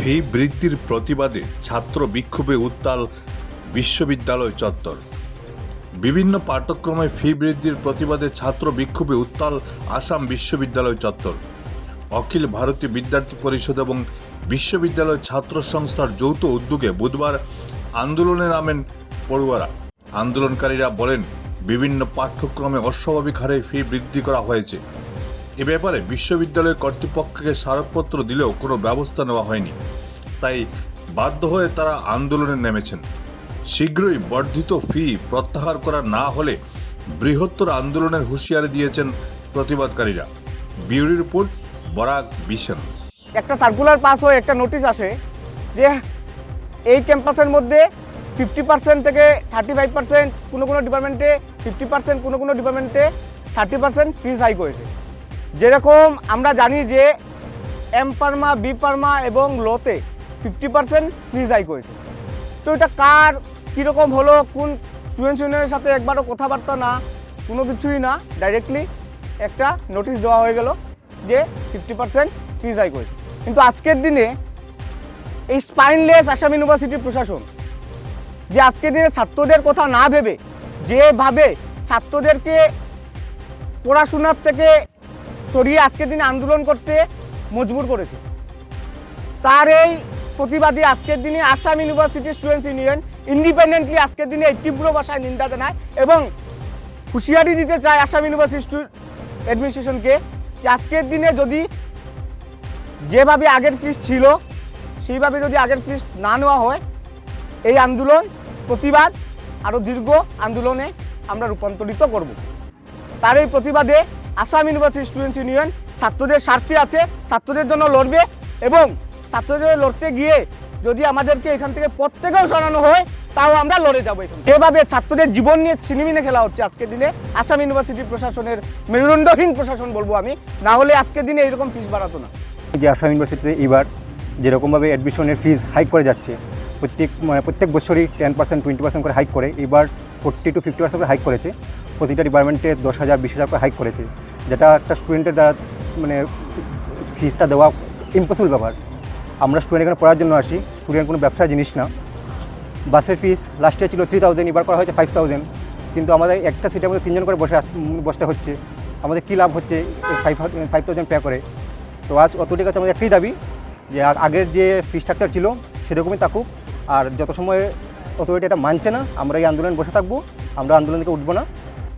ফি বৃদ্ধির প্রতিবাদে ছাত্র বিক্ষোভে উত্তাল বিশ্ববিদ্যালয় চত্বর। বিভিন্ন পাঠ্যক্রমে ফি বৃদ্ধির প্রতিবাদে ছাত্র বিক্ষোভে উত্তাল আসাম বিশ্ববিদ্যালয় চত্বর। অখিল ভারতীয় বিদ্যার্থী পরিষদ এবং বিশ্ববিদ্যালয় ছাত্র সংস্থার যৌথ উদ্যোগে বুধবার আন্দোলনে নামেন পড়ুয়ারা। আন্দোলনকারীরা বলেন, বিভিন্ন পাঠ্যক্রমে অস্বাভাবিক হারে ফি বৃদ্ধি করা হয়েছে। এ ব্যাপারে বিশ্ববিদ্যালয় কর্তৃপক্ষকে স্মারকপত্র দিলেও কোনো ব্যবস্থা নেওয়া হয়নি। তাই বাধ্য হয়ে তারা আন্দোলনে নেমেছেন। শীঘ্রই বর্ধিত ফি প্রত্যাহার করা না হলে বৃহত্তর আন্দোলনের হুঁশিয়ারি দিয়েছেন প্রতিবাদকারীরা। Bureau report, Barak Vision. একটা সার্কুলার পাস হয়ে একটা নোটিশ আসে যে এই ক্যাম্পাসের মধ্যে 50% থেকে 35%, কোনো ডিপার্টমেন্টে 50%, কোনো ডিপার্টমেন্টে 30% ফিস হাইক হয়েছে। যেরকম আমরা জানি যে এম ফার্মা, বি ফার্মা এবং লতে 50% ফিস হাইক হয়েছে। তো এটা কার কীরকম হলো, কোন স্টুডেন্টস ইউনিয়নের সাথে একবারও কথাবার্তা না, কোনো কিছুই না, ডাইরেক্টলি একটা নোটিশ দেওয়া হয়ে গেল যে 50% ফিস হাইক হয়েছে। কিন্তু আজকের দিনে এই স্পাইনলেস আসাম ইউনিভার্সিটির প্রশাসন যে আজকের দিনে ছাত্রদের কথা না ভেবে যেভাবে ছাত্রদেরকে পড়াশোনার থেকে সরিয়ে আজকের দিনে আন্দোলন করতে মজবুর করেছে, তার এই প্রতিবাদী আজকের দিনে Assam university students union independently আজকের দিনে এই তীব্র ভাষায় নিন্দা জানায় এবং হুঁশিয়ারি দিতে চায় আসাম ইউনিভার্সিটি অ্যাডমিনিস্ট্রেশনকে যে আজকের দিনে যদি যেভাবে আগের ফিস ছিল সেইভাবে যদি আগের ফিস না নেওয়া হয়, এই আন্দোলন প্রতিবাদ আরও দীর্ঘ আন্দোলনে আমরা রূপান্তরিত করব। তার এই প্রতিবাদে আসাম ইউনিভার্সিটি স্টুডেন্টস ইউনিয়ন ছাত্রদের স্বার্থে আছে, ছাত্রদের জন্য লড়বে এবং ছাত্রদের লড়তে গিয়ে যদি আমাদেরকে এখান থেকে প্রত্যেকেও সরানো হয় তাও আমরা লড়ে যাবো। এভাবে ছাত্রদের জীবন নিয়ে ছিনিমিনে খেলা হচ্ছে আজকের দিনে আসাম ইউনিভার্সিটি প্রশাসনের মেরুদণ্ডহীন প্রশাসন বলবো আমি, না হলে আজকের দিনে এরকম ফিস বাড়াতো না। যে আসাম ইউনিভার্সিটিতে এবার যেরকমভাবে অ্যাডমিশনের ফিস হাইক করে যাচ্ছে, প্রত্যেক বছরই 10%, 20% করে হাইক করে, এবার 40 to 50% করে হাইক করেছে। প্রতিটা ডিপার্টমেন্টে 10,000, 20,000 করে হাইক করেছে, যেটা একটা স্টুডেন্টের দ্বারা ফিসটা দেওয়া ইম্পসিবল ব্যাপার। আমরা স্টুডেন্ট এখানে পড়ার জন্য আসি, স্টুডেন্ট কোনো ব্যবসার জিনিস না। বাসের ফিস লাস্ট ইয়ার ছিল 3,000, এবার করা হয়েছে 5,000, কিন্তু আমাদের একটা সিটের মধ্যে 3 জন করে বসতে হচ্ছে। আমাদের কী লাভ হচ্ছে 5,000 পে করে? তো আজ অতটি কাছে আমাদের একটাই দাবি যে আগের যে ফি স্ট্রাকচার ছিল সেরকমই থাকুক, আর যত সময় অথরিটি এটা মানছে না আমরা এই আন্দোলন বসে থাকবো, আমরা আন্দোলন থেকে উঠবো না।